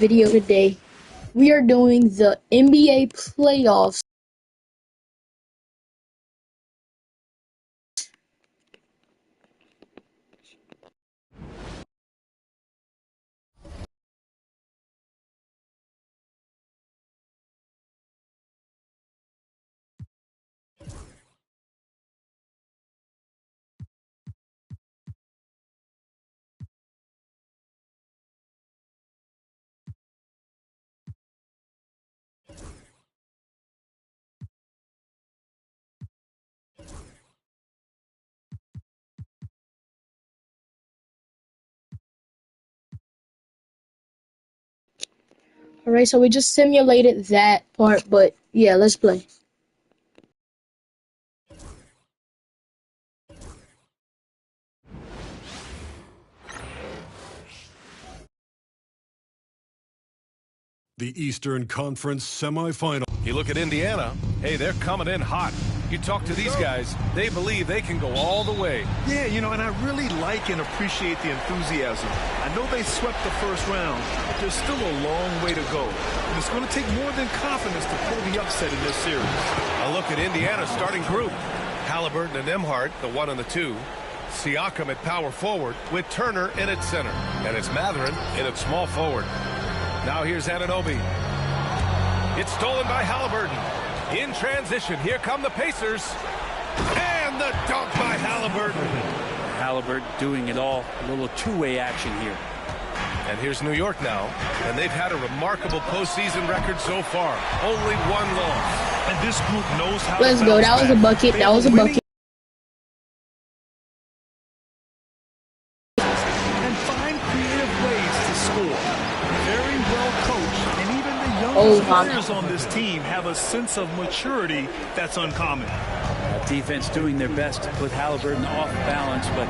Video today. We are doing the NBA playoffs. Alright, so we just simulated that part, but yeah, let's play. The Eastern Conference semifinal. You look at Indiana, hey, they're coming in hot. You talk to these guys, they believe they can go all the way. Yeah, and I really like and appreciate the enthusiasm. I know they swept the first round, but there's still a long way to go. And it's going to take more than confidence to pull the upset in this series. A look at Indiana's starting group. Halliburton and Nembhard, the 1 and the 2. Siakam at power forward with Turner in at center. And it's Mathurin in at small forward. Now here's Anunoby. It's stolen by Halliburton. In transition, here come the Pacers. And the dunk by Halliburton. Halliburton doing it all. A little two-way action here. And here's New York now. And they've had a remarkable postseason record so far. Only one loss. And this group knows how Let's to go. bounce That was a back. bucket. That was a bucket. And find creative ways to score. Very well coached, and even the youngest players on this team have a sense of maturity that's uncommon. Defense doing their best to put Halliburton off balance, but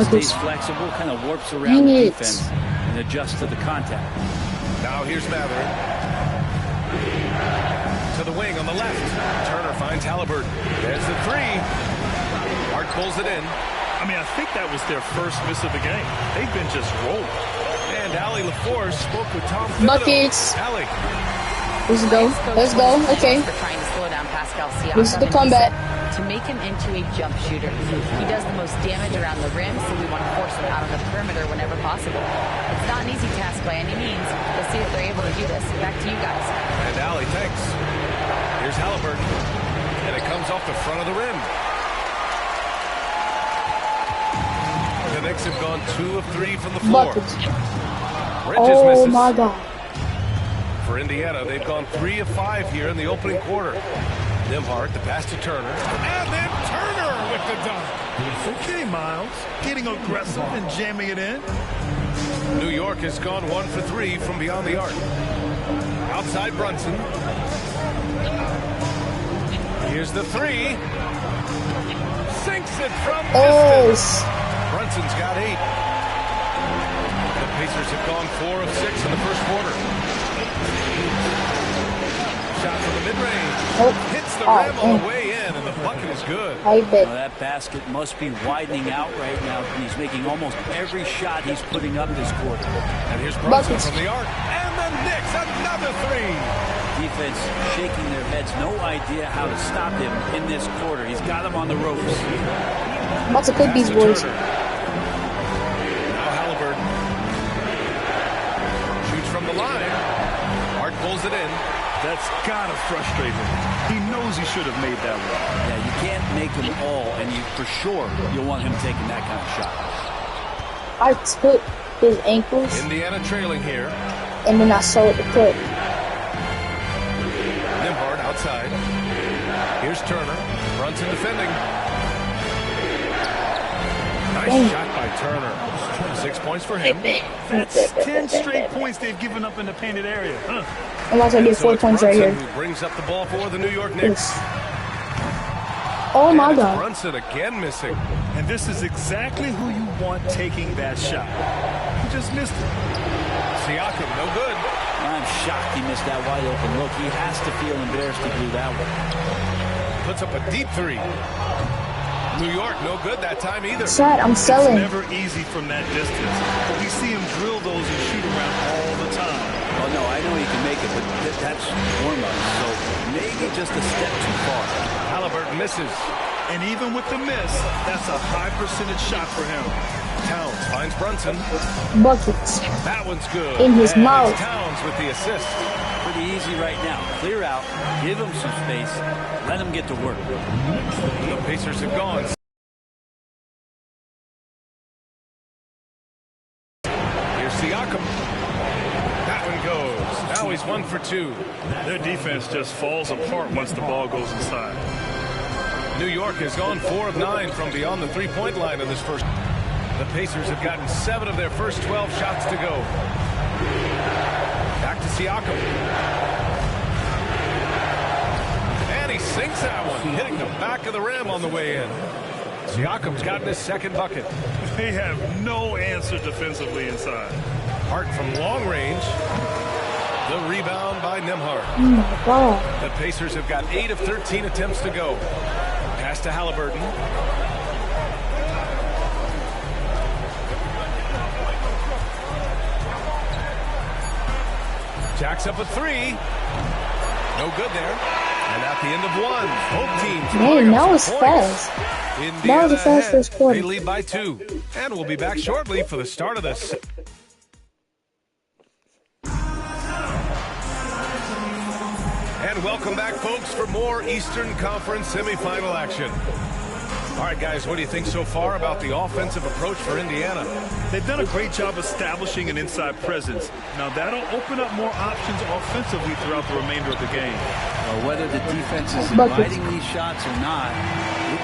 stays flexible, kind of warps around the defense and adjusts to the contact. Now here's Mathurin. To the wing on the left. Turner finds Halliburton. There's the 3. Hart pulls it in. I think that was their first miss of the game. They've been just rolling. And Allie LaForce spoke with Tom Buckets. Allie. Let's go. Let's go. Okay. For trying to slow down Pascal Siakam. This is the comeback. To make him into a jump shooter. He does the most damage around the rim, so we want to force him out on the perimeter whenever possible. It's not an easy task by any means. Let's see if they're able to do this. Back to you guys. And Allie, thanks. Here's Halliburton. And it comes off the front of the rim. The Knicks have gone 2 of 3 from the floor. Buckets. Bridges Oh misses. my God. For Indiana, they've gone 3 of 5 here in the opening quarter. Nembhard, the pass to Turner. And then Turner with the dunk. Okay, Miles. Getting aggressive and jamming it in. New York has gone 1 for 3 from beyond the arc. Outside Brunson. Here's the 3. Sinks it from distance. Brunson's got 8. The Pacers have gone 4 of 6 in the first quarter. Shot from the mid-range. Hits the rim on the way in, and the bucket is good. That basket must be widening out right now. He's making almost every shot he's putting up this quarter. And here's Brunson from the arc. And the Knicks, another 3. Defense shaking their heads. No idea how to stop him in this quarter. He's got him on the ropes. I'm about to cook these boys. Now Halliburton. Shoots from the line. Hart pulls it in. That's got to frustrate him. He knows he should have made that one. Yeah, you can't make them all, and for sure you'll want him taking that kind of shot. I took his ankles Indiana trailing here. and then I saw it to cook. Nembhard outside. Here's Turner. Brunson defending. Nice shot by Turner. 6 points for him. That's 10 straight points they've given up in the painted area. I'm about to get 4 points right here. Who brings up the ball for the New York Knicks. Oh my And it's God. Brunson again missing. And this is exactly who you want taking that shot. He just missed it. Siakam, no good. I'm shocked he missed that wide open look. He has to feel embarrassed to do that one. Puts up a deep 3. New York, no good that time either. Sad, I'm It's selling. never easy from that distance, but we see him drill those and shoot around all the time. Oh, no, I know he can make it, but that's warm-up, so maybe just a step too far. Halliburton misses. And even with the miss, that's a high percentage shot for him. Towns finds Brunson. Buckets. That one's good. In his And mouth. it's Towns with the assist. Pretty easy right now. Clear out, give him some space, let him get to work. The Pacers have gone. Here's Siakam. That one goes. Now he's 1 for 2. Their defense just falls apart once the ball goes inside. New York has gone 4 of 9 from beyond the three-point line in this first. The Pacers have gotten 7 of their first 12 shots to go. Back to Siakam. And he sinks that one, hitting the back of the rim on the way in. Siakam's gotten his second bucket. They have no answer defensively inside. Hart from long range. The rebound by Nembhard. Oh my God. The Pacers have got 8 of 13 attempts to go. Pass to Halliburton. Jacks up a 3. No good there. And at the end of 1, both teams. Man, that was fast. That was the fastest They quarter. lead by 2. And we'll be back shortly for the start of this. And welcome back, folks, for more Eastern Conference semifinal action. All right, guys, what do you think so far about the offensive approach for Indiana? They've done a great job establishing an inside presence. Now, that'll open up more options offensively throughout the remainder of the game. Well, whether the defense is Buckets. inviting these shots or not,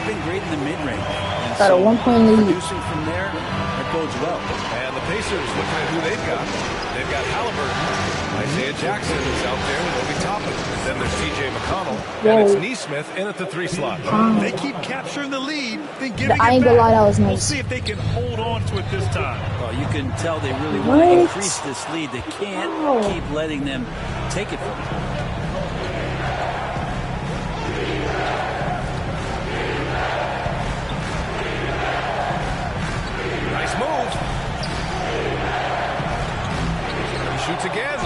they've been great in the mid-range. And Got a 1-point lead. producing from there, that bodes well. And the Pacers, looking at who they've got. They've got Halliburton. Isaiah Jackson is out there with Obi Toppin. Then there's T.J. McConnell. And it's Nesmith in at the 3 slot. They keep capturing the lead, then giving I it ain't gonna back. lie, that was We'll nice. see if they can hold on to it this time. Well, you can tell they really want to What? increase this lead. They can't Wow. keep letting them take it from them. Nice move. He shoots again.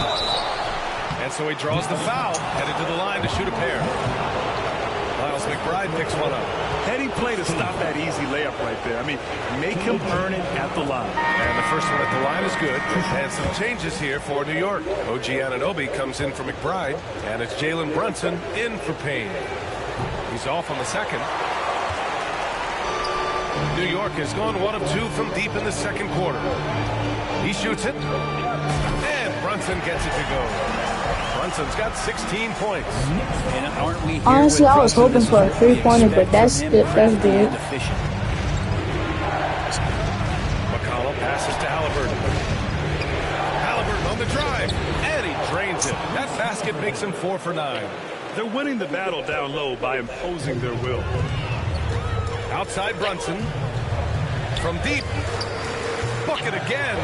And so he draws the foul, headed to the line to shoot a pair. Miles McBride picks one up. Heading play to stop that easy layup right there. I mean, make him earn it at the line. And the first one at the line is good. And some changes here for New York. OG Anunoby comes in for McBride. And it's Jalen Brunson in for Payne. He's off on the second. New York has gone 1 of 2 from deep in the second quarter. He shoots it. And Brunson gets it to go. Brunson's got 16 points. And aren't we here Honestly, with I was Brunson? hoping This for a is what we three-pointer, but expect that's from the him, first crafty big. and efficient. McConnell passes to Halliburton. Halliburton on the drive. And he drains it. That basket makes him 4 for 9. They're winning the battle down low by imposing their will. Outside Brunson. From deep. Bucket again.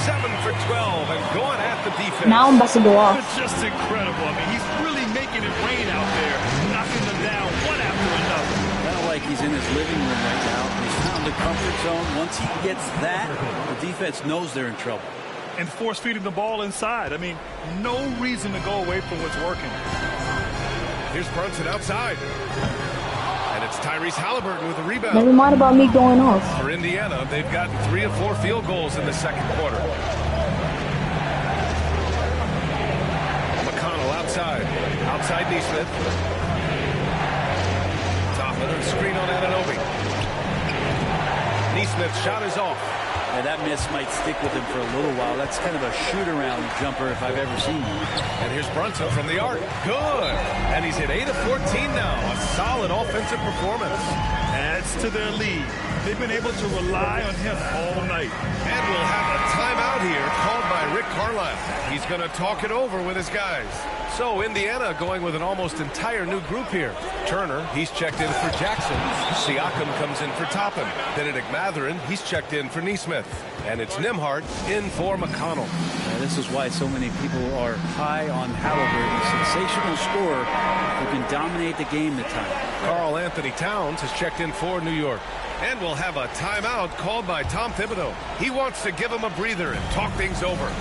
7 for 12 and going at the defense. Now I'm about to go off. It's just incredible. I mean, he's really making it rain out there, knocking them down one after another. Kind of like he's in his living room right now. He's found the comfort zone. Once he gets that, the defense knows they're in trouble. And force feeding the ball inside. I mean, no reason to go away from what's working. Here's Brunson outside. And it's Tyrese Halliburton with the rebound. Never mind about me going off. For Indiana, they've gotten 3 of 4 field goals in the second quarter. McConnell outside. Outside Nesmith. Toppin and screen on Anunoby. Nesmith's shot is off. Yeah, that miss might stick with him for a little while. That's kind of a shoot-around jumper if I've ever seen one. And here's Brunson from the arc. Good. And he's hit 8 of 14 now. A solid offensive performance. Adds to their lead. They've been able to rely on him all night. And we'll have a timeout here called by Rick Carlisle. He's going to talk it over with his guys. So Indiana going with an almost entire new group here. Turner, he's checked in for Jackson. Siakam comes in for Toppin. Benedict Mathurin, he's checked in for Nesmith. And it's Nembhard in for McConnell. This is why so many people are high on Halliburton. Sensational scorer who can dominate the game at times. Karl Anthony Towns has checked in for New York. And we'll have a timeout called by Tom Thibodeau. He wants to give him a breather and talk things over.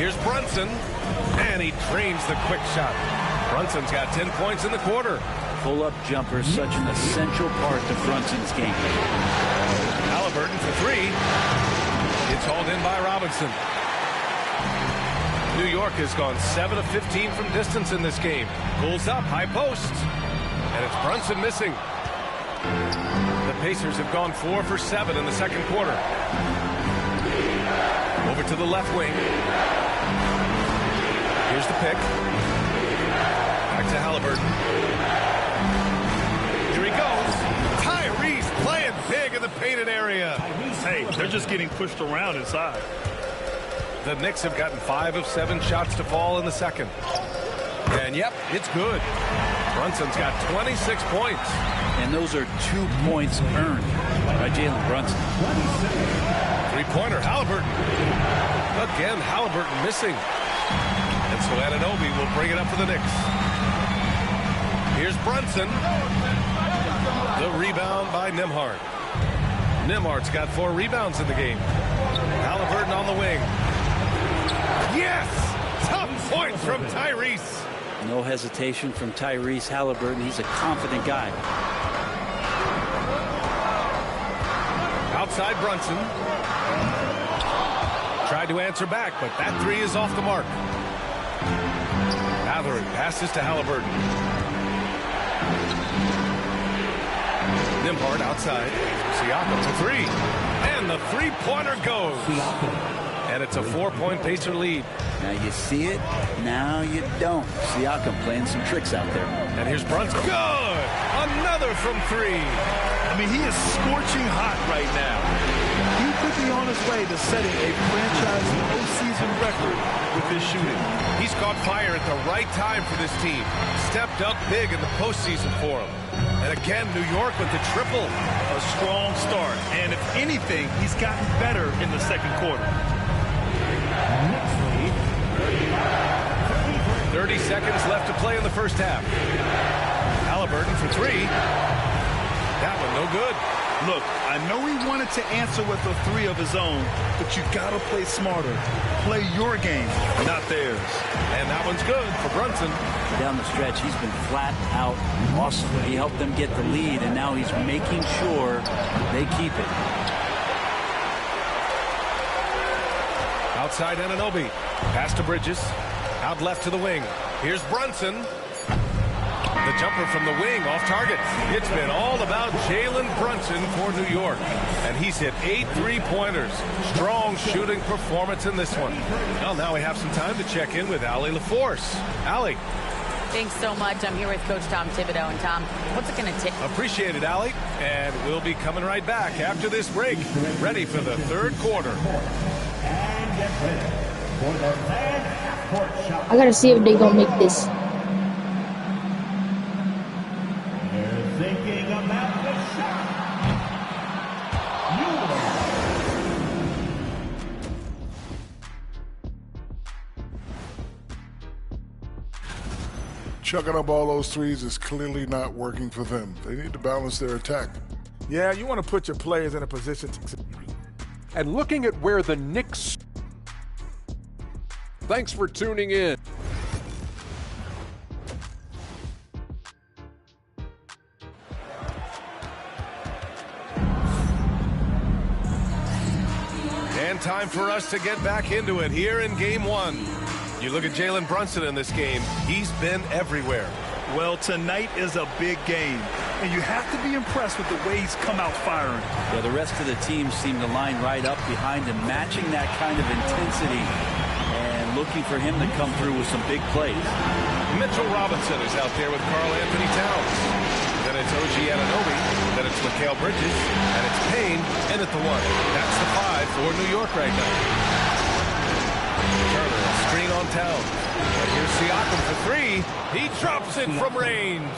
Here's Brunson, and he trains the quick shot. Brunson's got 10 points in the quarter. Pull-up jumper is such an essential part of Brunson's game. Halliburton for three. It's hauled in by Robinson. New York has gone 7 of 15 from distance in this game. Pulls up, high post. And it's Brunson missing. The Pacers have gone 4 for 7 in the second quarter. Over to the left wing. Here's the pick. Back to Halliburton. Here he goes. Tyrese playing big in the painted area. Hey, they're just getting pushed around inside. The Knicks have gotten 5 of 7 shots to fall in the second. And yep, it's good. Brunson's got 26 points. And those are 2 points earned by Jalen Brunson. Three-pointer, Halliburton. Again, Halliburton missing. And so Anunoby will bring it up for the Knicks. Here's Brunson. The rebound by Nembhard. Nembhard's got 4 rebounds in the game. Halliburton on the wing. Yes! Tough points from Tyrese. No hesitation from Tyrese Halliburton. He's a confident guy. Outside Brunson. Tried to answer back, but that three is off the mark. Mathurin passes to Halliburton. Nembhard outside. Siakam for three. And the three-pointer goes. And it's a 4-point Pacer lead. Now you see it, now you don't. Siakam playing some tricks out there. And here's Brunson. Good! Another from three. I mean, he is scorching hot right now. He could be on his way to setting a franchise postseason record with his shooting. He's caught fire at the right time for this team. Stepped up big in the postseason for him. And again, New York with the triple. A strong start. And if anything, he's gotten better in the second quarter. 30 seconds left to play in the first half. Halliburton for three. That one no good. Look, I know he wanted to answer with a three of his own, but you got to play smarter. Play your game, not theirs. And that one's good for Brunson. Down the stretch, he's been flat out awesome. He helped them get the lead, and now he's making sure they keep it. Outside Anunoby. Pass to Bridges. Out left to the wing. Here's Brunson. The jumper from the wing off target. It's been all about Jalen Brunson for New York. And he's hit 8 three-pointers. Strong shooting performance in this one. Well, now we have some time to check in with Allie LaForce. Allie. Thanks so much. I'm here with Coach Tom Thibodeau. And Tom, what's it going to take? Appreciate it, Allie. And we'll be coming right back after this break. Ready for the third quarter. I gotta see if they gonna make this. Chucking up all those threes is clearly not working for them. They need to balance their attack. Yeah, you want to put your players in a position to succeed. And looking at where the Knicks... Thanks for tuning in. And time for us to get back into it here in Game 1. You look at Jalen Brunson in this game, he's been everywhere. Well, tonight is a big game, and you have to be impressed with the way he's come out firing. Yeah, the rest of the team seem to line right up behind him, matching that kind of intensity and looking for him to come through with some big plays. Mitchell Robinson is out there with Karl Anthony Towns. Then it's OG Anunoby. Then it's Mikal Bridges. And it's Payne in at the 1. That's the 5 for New York right now. Turner, a screen on Towns. And here's Siakam for three. He drops it from range.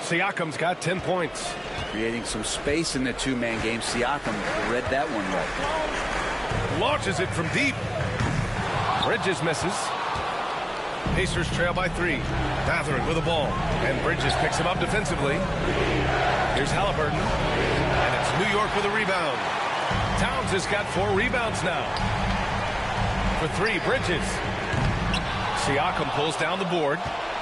Siakam's got 10 points. Creating some space in the two-man game. Siakam read that one right. Launches it from deep. Bridges misses. Pacers trail by 3. Mathurin with the ball. And Bridges picks him up defensively. Here's Halliburton. And it's New York with a rebound. Towns has got 4 rebounds now. for three. Bridges. Siakam pulls down the board.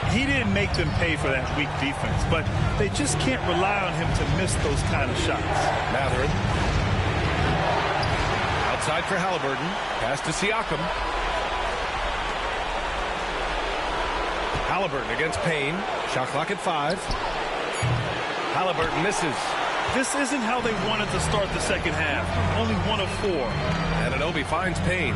He didn't make them pay for that weak defense, but they just can't rely on him to miss those kind of shots. Mathurin. Outside for Halliburton. Pass to Siakam. Halliburton against Payne. Shot clock at 5. Halliburton misses. This isn't how they wanted to start the second half. Only 1 of 4. Anunoby finds Payne.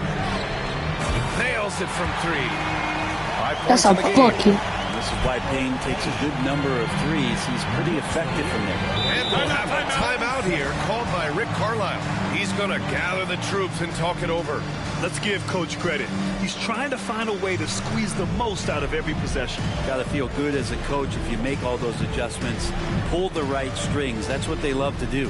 Nails it from 3. 5 points That's a in the game. bucket. This is why Payne takes a good number of threes. He's pretty effective from there. And we'll have a timeout here called by Rick Carlisle. He's going to gather the troops and talk it over. Let's give Coach credit. He's trying to find a way to squeeze the most out of every possession. Got to feel good as a coach if you make all those adjustments, pull the right strings. That's what they love to do.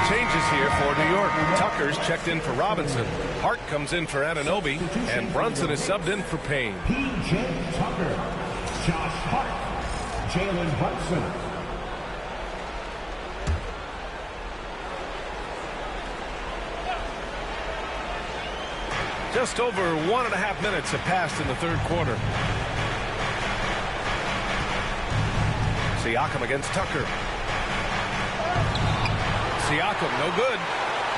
Changes here for New York. Tucker's checked in for Robinson. Hart comes in for Anunoby, and Brunson is subbed in for Payne. P.J. Tucker, Josh Hart, Jalen Brunson. Just over 1.5 minutes have passed in the third quarter. Siakam against Tucker. Siakam, no good.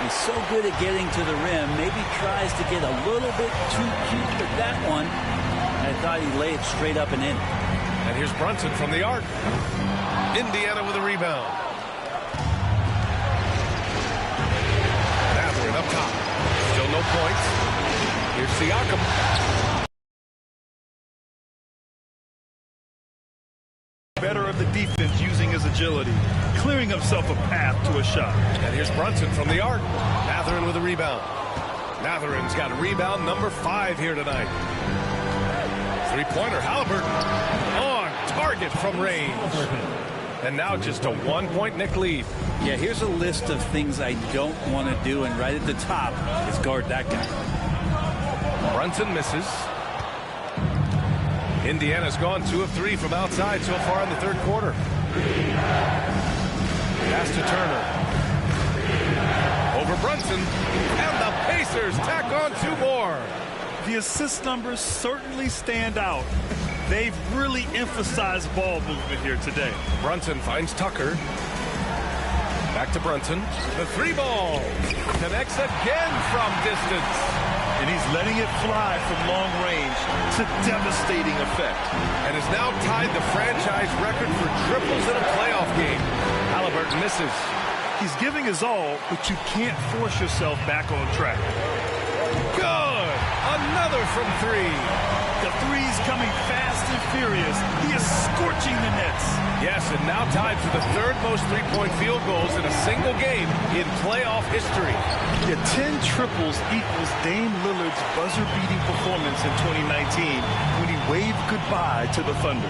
He's so good at getting to the rim. Maybe tries to get a little bit too cute with that one. I thought he'd lay it straight up and in. And here's Brunson from the arc. Indiana with a rebound. Mathurin up top. Still no points. Here's Siakam. Better of the defense using his agility, clearing himself a path to a shot. And here's Brunson from the arc. Mathurin with a rebound. Mathurin's got rebound number 5 here tonight. Three-pointer, Halliburton. On target from range. And now just a 1-point Knick lead. Yeah, here's a list of things I don't want to do, and right at the top is guard that guy. Brunson misses. Indiana's gone 2 of 3 from outside so far in the third quarter. Pass to Turner. Over Brunson. And the Pacers tack on 2 more. The assist numbers certainly stand out. They've really emphasized ball movement here today. Brunson finds Tucker. Back to Brunson. The 3-ball. Connects again from distance. And he's letting it fly from long range to devastating effect. And has now tied the franchise record for triples in a playoff game. Halliburton misses. He's giving his all, but you can't force yourself back on track. Good! Another from 3. The three's coming fast and furious. He is scorching the nets. Yes, and now tied for the 3rd most three-point field goals in a single game in playoff history. The 10 triples equals Dame Lillard's buzzer-beating performance in 2019 when he waved goodbye to the Thunder.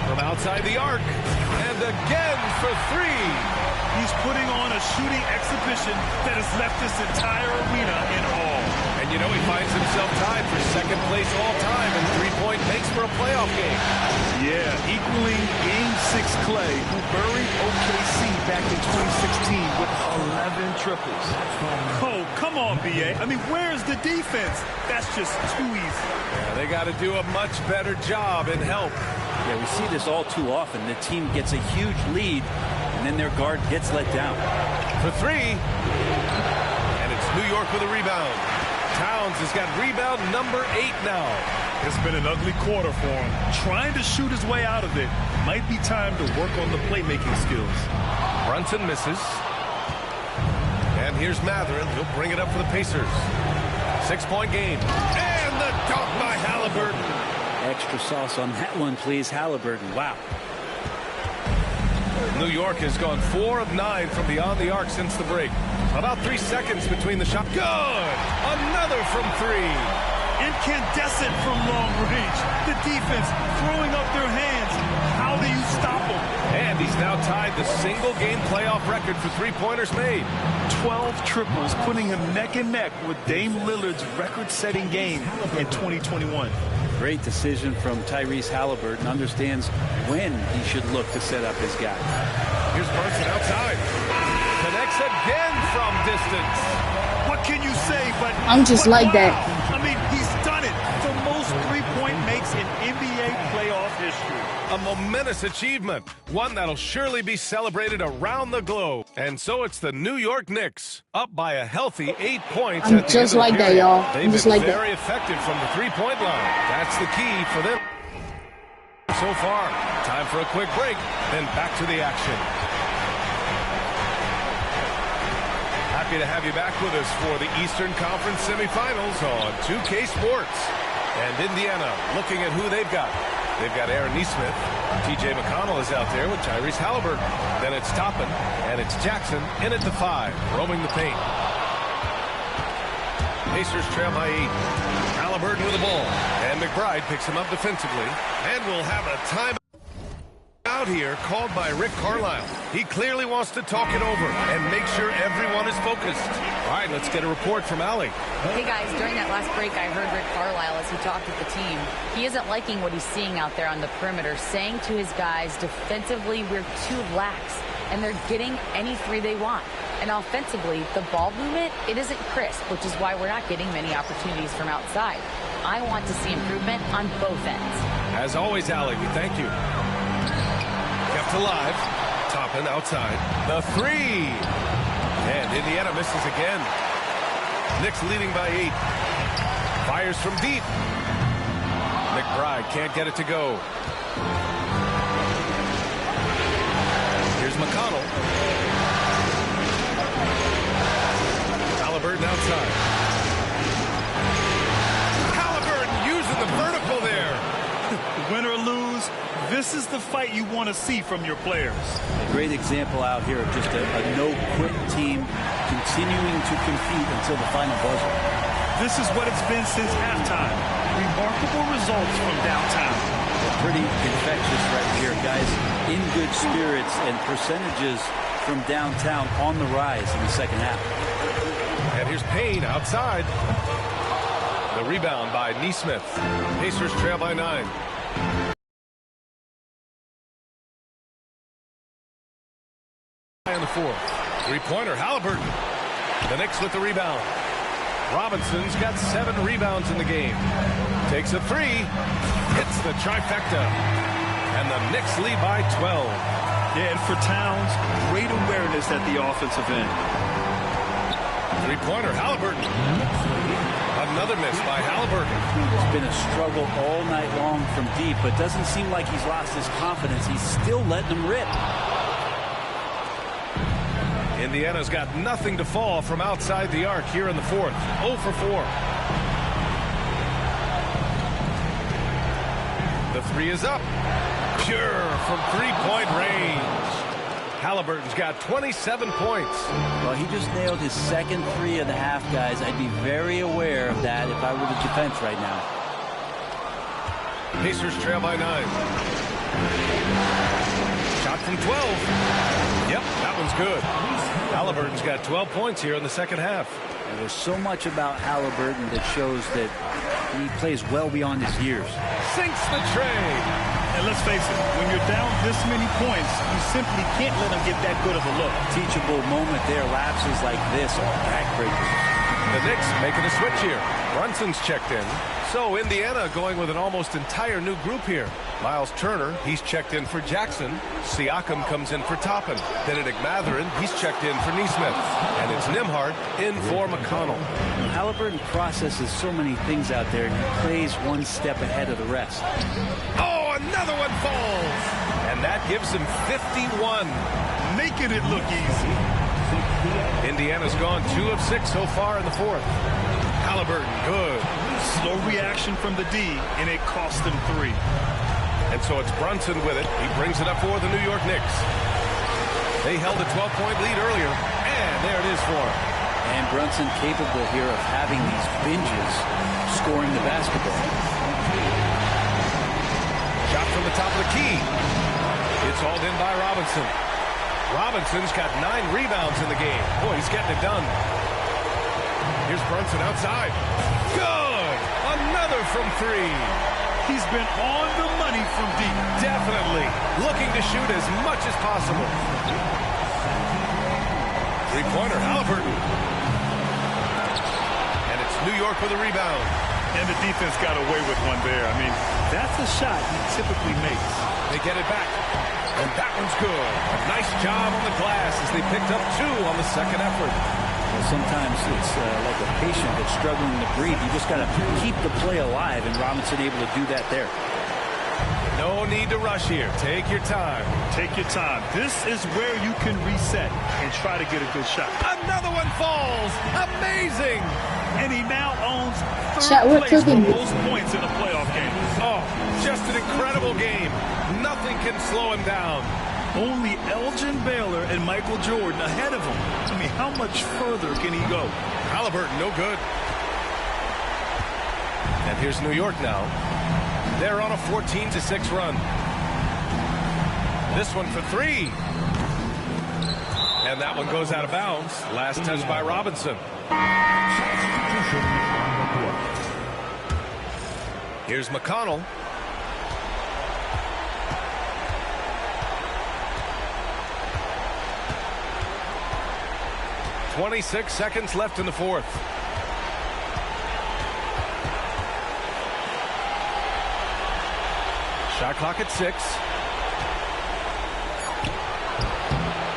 From outside the arc, and again for 3. He's putting on a shooting exhibition that has left this entire arena in awe. And you know he finds himself tied for 2nd place all-time in three-point makes for a playoff game. Yeah, equaling Game 6 Clay, who buried OKC back in 2016 with 11 triples. Oh, come on, B.A. I mean, where's the defense? That's just too easy. Yeah, they got to do a much better job in help. Yeah, we see this all too often. The team gets a huge lead, and then their guard gets let down. For 3. And it's New York with a rebound. Towns has got rebound number 8 now. It's been an ugly quarter for him. Trying to shoot his way out of it. Might be time to work on the playmaking skills. Brunson misses. And here's Mathurin. He'll bring it up for the Pacers. 6-point game. And the dunk by Halliburton. Extra sauce on that one, please, Halliburton. Wow. New York has gone 4 of 9 from beyond the arc since the break. About 3 seconds between the shot. Good! Another from 3. Incandescent from long range. The defense throwing up their hands. How do you stop him? And he's now tied the single-game playoff record for three-pointers made. 12 triples, putting him neck and neck with Dame Lillard's record-setting game in 2021. Great decision from Tyrese Halliburton. Understands when he should look to set up his guy. Here's Brunson outside. Connects again from distance. What can you say? But I'm just like that. I mean, he's done it. The most three-point makes in NBA playoff history. A momentous achievement, one that'll surely be celebrated around the globe. And so it's the New York Knicks, up by a healthy 8 points. I'm at the just end of like the that, period. y'all. They've I'm just been like very that. effective from the three-point line. That's the key for them so far. Time for a quick break, then back to the action. Happy to have you back with us for the Eastern Conference semifinals on 2K Sports. And Indiana looking at who they've got. They've got Aaron Nesmith. T.J. McConnell is out there with Tyrese Halliburton. Then it's Toppin, and it's Jackson in at the 5, roaming the paint. Pacers trail by 8. Halliburton with the ball. And McBride picks him up defensively. And we'll have a time out here called by Rick Carlisle. He clearly wants to talk it over and make sure everyone is focused. All right, let's get a report from Allie. Hey guys, during that last break I heard Rick Carlisle as he talked with the team. He isn't liking what he's seeing out there on the perimeter, saying to his guys, defensively we're too lax and they're getting any three they want. And offensively, the ball movement, it isn't crisp, which is why we're not getting many opportunities from outside. I want to see improvement on both ends. As always, Allie, we thank you. Kept alive. Toppin outside. The 3. And Indiana misses again. Knicks leading by 8. Fires from deep. McBride can't get it to go. Here's McConnell. Halliburton outside. Halliburton using the vertical there. Win or lose, this is the fight you want to see from your players. A great example out here of just a no-quit team continuing to compete until the final buzzer. This is what it's been since halftime. Remarkable results from downtown. Pretty infectious right here, guys. In good spirits and percentages from downtown on the rise in the second half. And here's Payne outside. The rebound by Nesmith. Pacers trail by 9. In the 4th. Three-pointer, Halliburton. The Knicks with the rebound. Robinson's got 7 rebounds in the game. Takes a 3. Hits the trifecta. And the Knicks lead by 12. Yeah, and for Towns, great awareness at the offensive end. Three-pointer, Halliburton. Another miss by Halliburton. It's been a struggle all night long from deep, but doesn't seem like he's lost his confidence. He's still letting them rip. Indiana's got nothing to fall from outside the arc here in the 4th. 0 for 4. The 3 is up. Pure from three-point range. Halliburton's got 27 points. Well, he just nailed his second 3 of the half, guys. I'd be very aware of that if I were the defense right now. Pacers trail by 9. Shot from 12. Yep, that one's good. Halliburton's got 12 points here in the second half. And there's so much about Halliburton that shows that he plays well beyond his years. Sinks the tray. And let's face it, when you're down this many points, you simply can't let them get that good of a look. Teachable moment there. Lapses like this are backbreakers. The Knicks making a switch here. Brunson's checked in. So Indiana going with an almost entire new group here. Miles Turner, he's checked in for Jackson. Siakam comes in for Toppin. Benedict Mathurin, he's checked in for Nesmith. And it's Nembhard in for McConnell. Halliburton processes so many things out there, and he plays one step ahead of the rest. Oh, another one falls. And that gives him 51. Making it look easy. Indiana's gone 2 of 6 so far in the 4th. Halliburton, good. Slow reaction from the D, and it cost him 3. And so it's Brunson with it. He brings it up for the New York Knicks. They held a 12-point lead earlier, and there it is for him. And Brunson capable here of having these binges scoring the basketball. Shot from the top of the key. It's hauled in by Robinson. Robinson's got 9 rebounds in the game. Boy, he's getting it done. Here's Brunson outside. Good! Another from 3. He's been on the money from deep. Definitely looking to shoot as much as possible. Three-pointer, Haliburton. And it's New York with a rebound. And the defense got away with one there. I mean, that's a shot he typically makes. They get it back. And that one's good. A nice job on the glass as they picked up 2 on the second effort. Well, sometimes it's like a patient that's struggling to breathe. You just got to keep the play alive, and Robinson able to do that there. No need to rush here. Take your time. Take your time. This is where you can reset and try to get a good shot. Another one falls. Amazing. And he now owns third place for most points in a playoff game. Oh, just an incredible game. Nothing can slow him down. Only Elgin Baylor and Michael Jordan ahead of him. I mean, how much further can he go? Haliburton, no good. And here's New York now. They're on a 14-6 run. This one for 3. And that one goes out of bounds. Last touch by Robinson. Here's McConnell. .26 seconds left in the fourth. Shot clock at 6.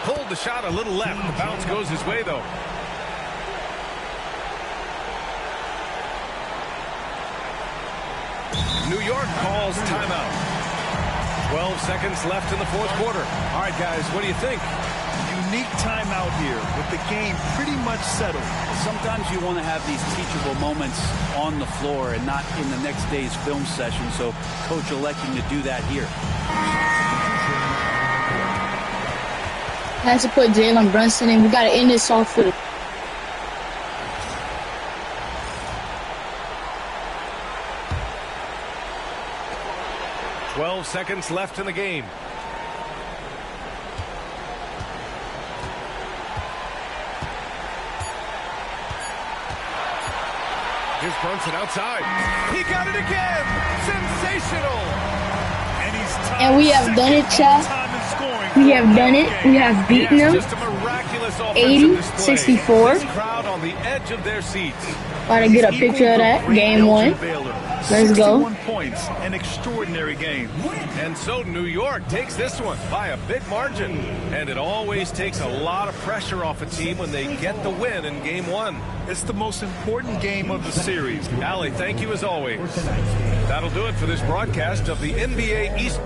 Pulled the shot a little left. The bounce goes his way, though. New York calls timeout. 12 seconds left in the fourth quarter. All right, guys, what do you think? Unique timeout here with the game pretty much settled. Sometimes you want to have these teachable moments on the floor and not in the next day's film session, so coach electing to do that here. Has to put Jalen Brunson in. We got to end this off with 12 seconds left in the game. Here's Brunson outside. He got it again. Sensational. And we have done it, Chad. We have done it. We have beaten them. 80-64. Crowd on the edge of their seats. About to get a picture of that. Game 1. Let's go. 61 points, an extraordinary game. And so New York takes this one by a big margin. And it always takes a lot of pressure off a team when they get the win in Game 1. It's the most important game of the series. Allie, thank you as always. That'll do it for this broadcast of the NBA East.